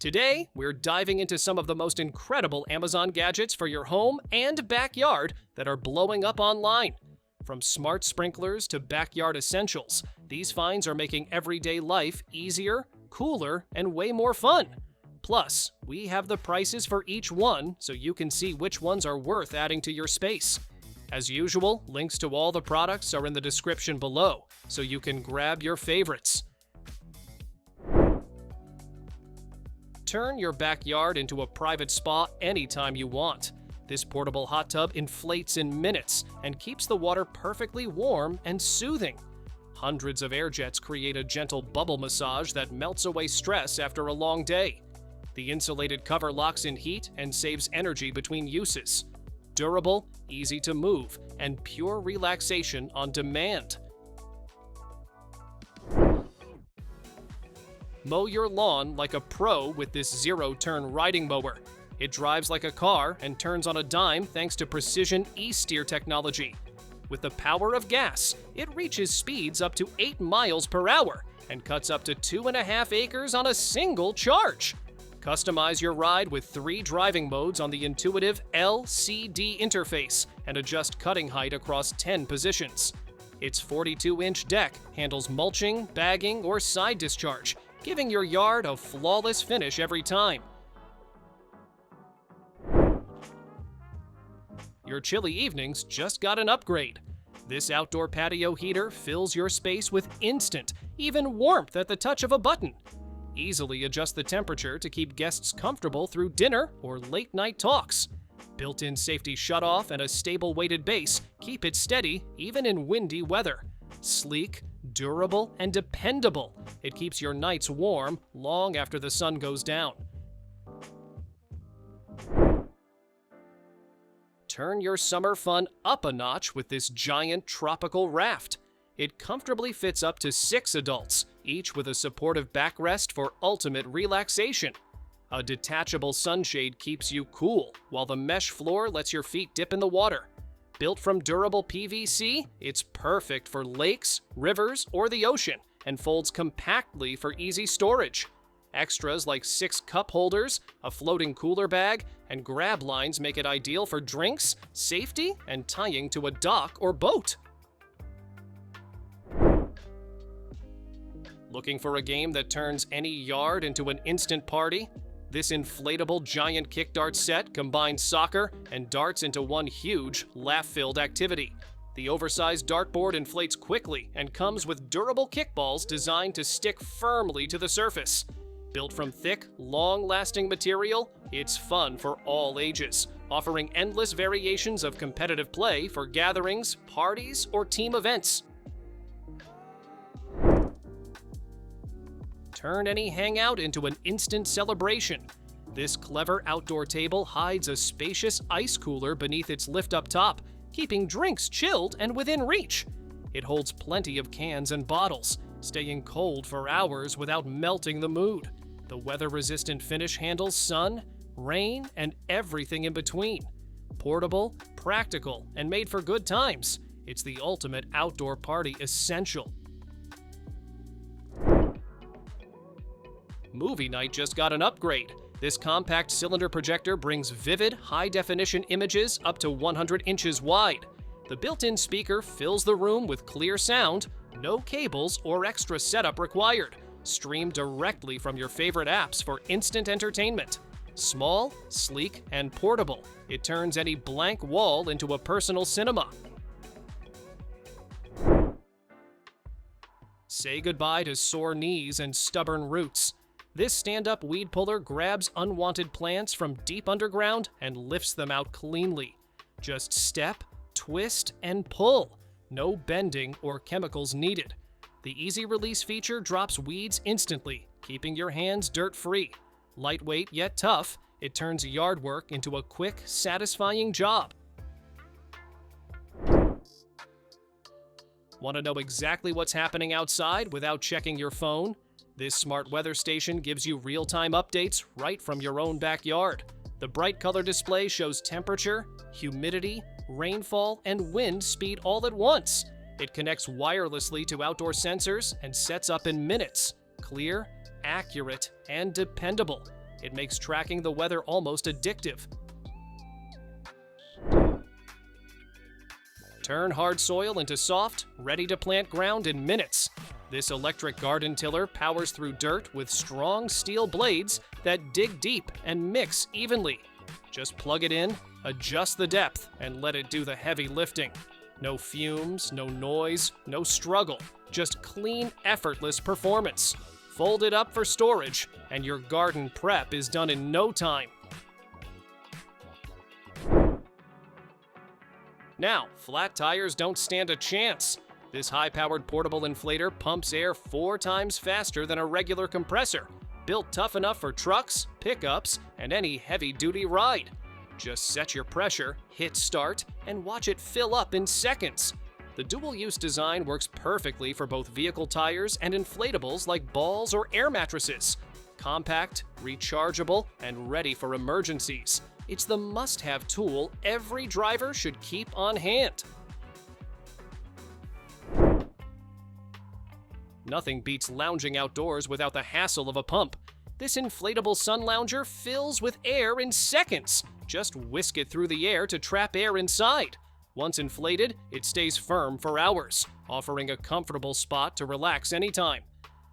Today, we're diving into some of the most incredible Amazon gadgets for your home and backyard that are blowing up online. From smart sprinklers to backyard essentials, these finds are making everyday life easier, cooler, and way more fun. Plus, we have the prices for each one so you can see which ones are worth adding to your space. As usual, links to all the products are in the description below, so you can grab your favorites. Turn your backyard into a private spa anytime you want. This portable hot tub inflates in minutes and keeps the water perfectly warm and soothing. Hundreds of air jets create a gentle bubble massage that melts away stress after a long day. The insulated cover locks in heat and saves energy between uses. Durable, easy to move, and pure relaxation on demand. Mow your lawn like a pro with this zero-turn riding mower. It drives like a car and turns on a dime thanks to precision e-steer technology. With the power of gas, it reaches speeds up to 8 miles per hour and cuts up to 2.5 acres on a single charge. Customize your ride with 3 driving modes on the intuitive LCD interface and adjust cutting height across 10 positions. Its 42-inch deck handles mulching, bagging, or side discharge, giving your yard a flawless finish every time. Your chilly evenings just got an upgrade. This outdoor patio heater fills your space with instant, even warmth at the touch of a button. Easily adjust the temperature to keep guests comfortable through dinner or late-night talks. Built-in safety shutoff and a stable weighted base keep it steady even in windy weather. Sleek, durable, and dependable, it keeps your nights warm long after the sun goes down. Turn your summer fun up a notch with this giant tropical raft. It comfortably fits up to 6 adults, each with a supportive backrest for ultimate relaxation. A detachable sunshade keeps you cool, while the mesh floor lets your feet dip in the water. Built from durable PVC, it's perfect for lakes, rivers, or the ocean, and folds compactly for easy storage. Extras like 6 cup holders, a floating cooler bag, and grab lines make it ideal for drinks, safety, and tying to a dock or boat. Looking for a game that turns any yard into an instant party? This inflatable giant kick dart set combines soccer and darts into one huge, laugh-filled activity. The oversized dartboard inflates quickly and comes with durable kickballs designed to stick firmly to the surface. Built from thick, long-lasting material, it's fun for all ages, offering endless variations of competitive play for gatherings, parties, or team events. Turn any hangout into an instant celebration. This clever outdoor table hides a spacious ice cooler beneath its lift-up top, keeping drinks chilled and within reach. It holds plenty of cans and bottles, staying cold for hours without melting the mood. The weather-resistant finish handles sun, rain, and everything in between. Portable, practical, and made for good times, it's the ultimate outdoor party essential. Movie night just got an upgrade. This compact cylinder projector brings vivid, high-definition images up to 100 inches wide. The built-in speaker fills the room with clear sound, no cables or extra setup required. Stream directly from your favorite apps for instant entertainment. Small, sleek, and portable, it turns any blank wall into a personal cinema. Say goodbye to sore knees and stubborn roots. This stand-up weed puller grabs unwanted plants from deep underground and lifts them out cleanly. Just step, twist, and pull. No bending or chemicals needed. The easy release feature drops weeds instantly, keeping your hands dirt-free. Lightweight yet tough, it turns yard work into a quick, satisfying job. Want to know exactly what's happening outside without checking your phone? This smart weather station gives you real-time updates right from your own backyard. The bright color display shows temperature, humidity, rainfall, and wind speed all at once. It connects wirelessly to outdoor sensors and sets up in minutes. Clear, accurate, and dependable. It makes tracking the weather almost addictive. Turn hard soil into soft, ready-to-plant ground in minutes. This electric garden tiller powers through dirt with strong steel blades that dig deep and mix evenly. Just plug it in, adjust the depth, and let it do the heavy lifting. No fumes, no noise, no struggle, just clean, effortless performance. Fold it up for storage, and your garden prep is done in no time. Now, flat tires don't stand a chance. This high-powered portable inflator pumps air 4 times faster than a regular compressor, built tough enough for trucks, pickups, and any heavy-duty ride. Just set your pressure, hit start, and watch it fill up in seconds. The dual-use design works perfectly for both vehicle tires and inflatables like balls or air mattresses. Compact, rechargeable, and ready for emergencies. It's the must-have tool every driver should keep on hand. Nothing beats lounging outdoors without the hassle of a pump. This inflatable sun lounger fills with air in seconds. Just whisk it through the air to trap air inside. Once inflated, it stays firm for hours, offering a comfortable spot to relax anytime.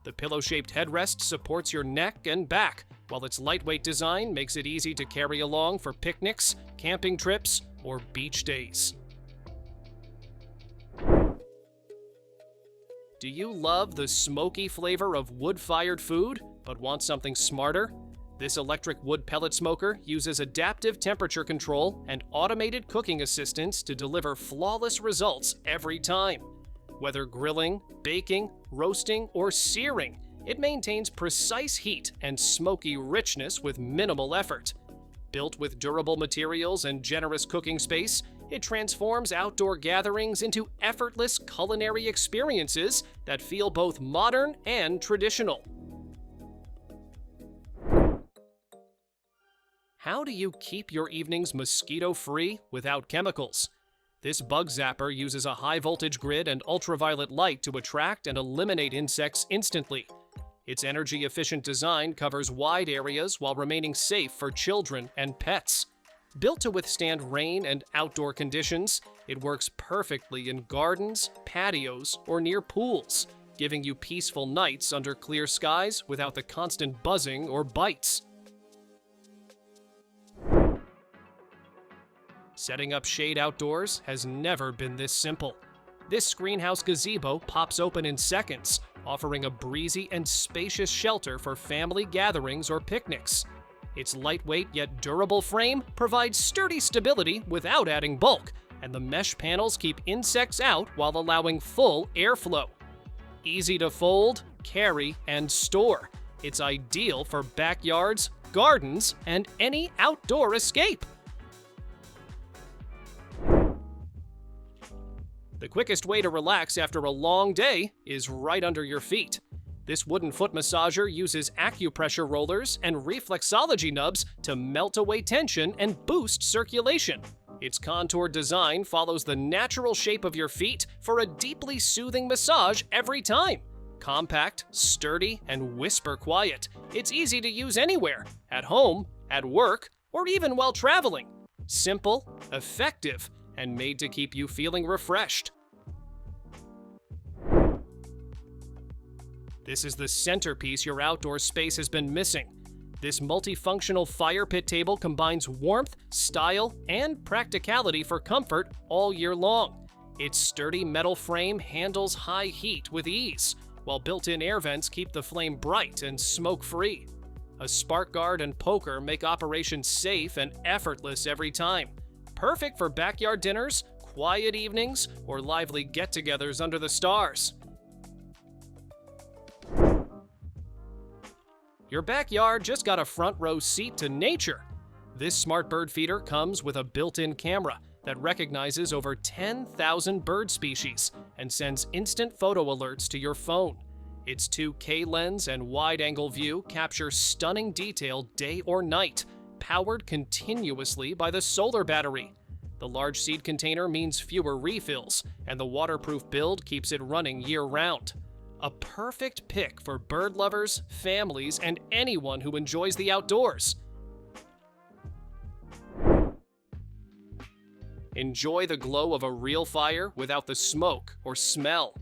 The pillow-shaped headrest supports your neck and back, while its lightweight design makes it easy to carry along for picnics, camping trips, or beach days. Do you love the smoky flavor of wood-fired food, but want something smarter? This electric wood pellet smoker uses adaptive temperature control and automated cooking assistance to deliver flawless results every time. Whether grilling, baking, roasting, or searing, it maintains precise heat and smoky richness with minimal effort. Built with durable materials and generous cooking space, it transforms outdoor gatherings into effortless culinary experiences that feel both modern and traditional. How do you keep your evenings mosquito-free without chemicals? This bug zapper uses a high-voltage grid and ultraviolet light to attract and eliminate insects instantly. Its energy-efficient design covers wide areas while remaining safe for children and pets. Built to withstand rain and outdoor conditions, it works perfectly in gardens, patios, or near pools, giving you peaceful nights under clear skies without the constant buzzing or bites. Setting up shade outdoors has never been this simple. This greenhouse gazebo pops open in seconds, offering a breezy and spacious shelter for family gatherings or picnics. Its lightweight yet durable frame provides sturdy stability without adding bulk, and the mesh panels keep insects out while allowing full airflow. Easy to fold, carry, and store. It's ideal for backyards, gardens, and any outdoor escape. The quickest way to relax after a long day is right under your feet. This wooden foot massager uses acupressure rollers and reflexology nubs to melt away tension and boost circulation. Its contoured design follows the natural shape of your feet for a deeply soothing massage every time. Compact, sturdy, and whisper quiet. It's easy to use anywhere, at home, at work, or even while traveling. Simple, effective, and made to keep you feeling refreshed. This is the centerpiece your outdoor space has been missing. This multifunctional fire pit table combines warmth, style, and practicality for comfort all year long. Its sturdy metal frame handles high heat with ease, while built-in air vents keep the flame bright and smoke-free. A spark guard and poker make operations safe and effortless every time. Perfect for backyard dinners, quiet evenings, or lively get-togethers under the stars. Your backyard just got a front-row seat to nature. This smart bird feeder comes with a built-in camera that recognizes over 10,000 bird species and sends instant photo alerts to your phone. Its 2K lens and wide-angle view capture stunning detail day or night, powered continuously by the solar battery. The large seed container means fewer refills, and the waterproof build keeps it running year-round. A perfect pick for bird lovers, families, and anyone who enjoys the outdoors. Enjoy the glow of a real fire without the smoke or smell.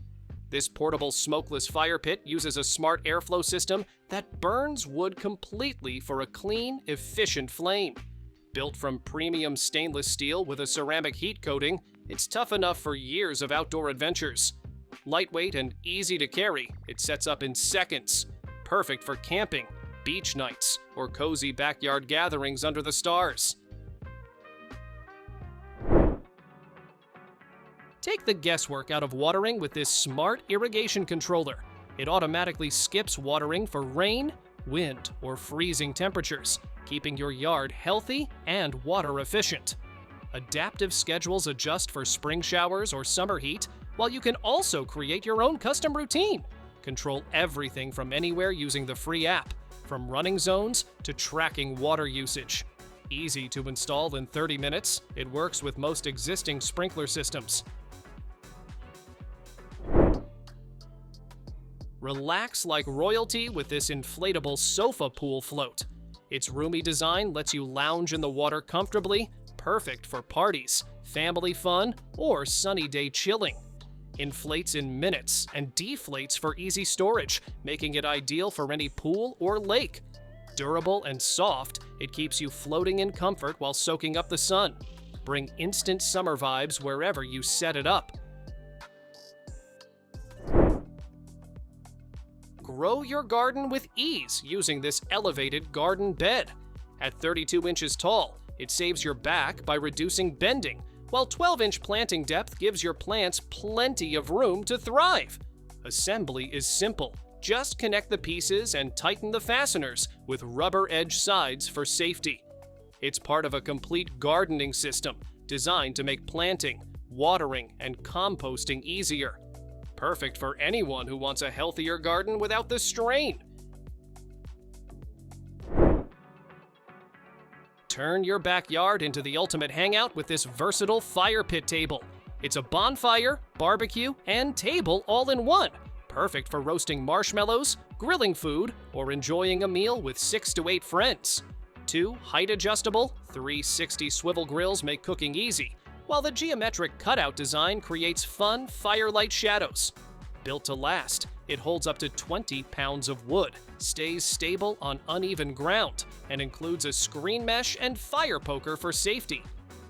This portable smokeless fire pit uses a smart airflow system that burns wood completely for a clean, efficient flame. Built from premium stainless steel with a ceramic heat coating, it's tough enough for years of outdoor adventures. Lightweight and easy to carry, it sets up in seconds. Perfect for camping, beach nights, or cozy backyard gatherings under the stars. Take the guesswork out of watering with this smart irrigation controller. It automatically skips watering for rain, wind, or freezing temperatures, keeping your yard healthy and water efficient. Adaptive schedules adjust for spring showers or summer heat, while you can also create your own custom routine. Control everything from anywhere using the free app, from running zones to tracking water usage. Easy to install in 30 minutes, it works with most existing sprinkler systems. Relax like royalty with this inflatable sofa pool float. Its roomy design lets you lounge in the water comfortably, perfect for parties, family fun, or sunny day chilling. Inflates in minutes and deflates for easy storage, making it ideal for any pool or lake. Durable and soft, it keeps you floating in comfort while soaking up the sun. Bring instant summer vibes wherever you set it up. Grow your garden with ease using this elevated garden bed. At 32 inches tall, it saves your back by reducing bending, while 12-inch planting depth gives your plants plenty of room to thrive. Assembly is simple. Just connect the pieces and tighten the fasteners with rubber edge sides for safety. It's part of a complete gardening system designed to make planting, watering, and composting easier. Perfect for anyone who wants a healthier garden without the strain. Turn your backyard into the ultimate hangout with this versatile fire pit table. It's a bonfire, barbecue, and table all in one. Perfect for roasting marshmallows, grilling food, or enjoying a meal with 6 to 8 friends. 2 height-adjustable, 360 swivel grills make cooking easy, while the geometric cutout design creates fun firelight shadows. Built to last, it holds up to 20 pounds of wood, stays stable on uneven ground, and includes a screen mesh and fire poker for safety.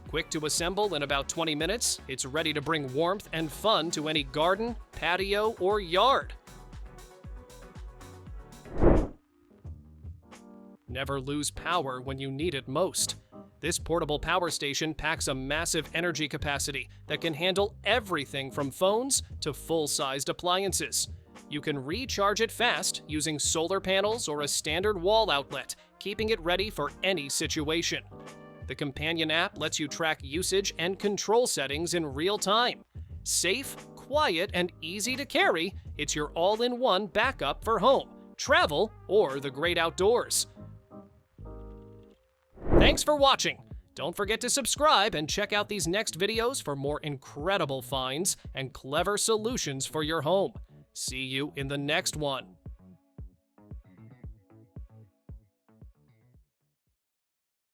Quick to assemble in about 20 minutes, it's ready to bring warmth and fun to any garden, patio, or yard. Never lose power when you need it most. This portable power station packs a massive energy capacity that can handle everything from phones to full-sized appliances. You can recharge it fast using solar panels or a standard wall outlet, keeping it ready for any situation. The companion app lets you track usage and control settings in real time. Safe, quiet, and easy to carry, it's your all-in-one backup for home, travel, or the great outdoors. Thanks for watching! Don't forget to subscribe and check out these next videos for more incredible finds and clever solutions for your home. See you in the next one.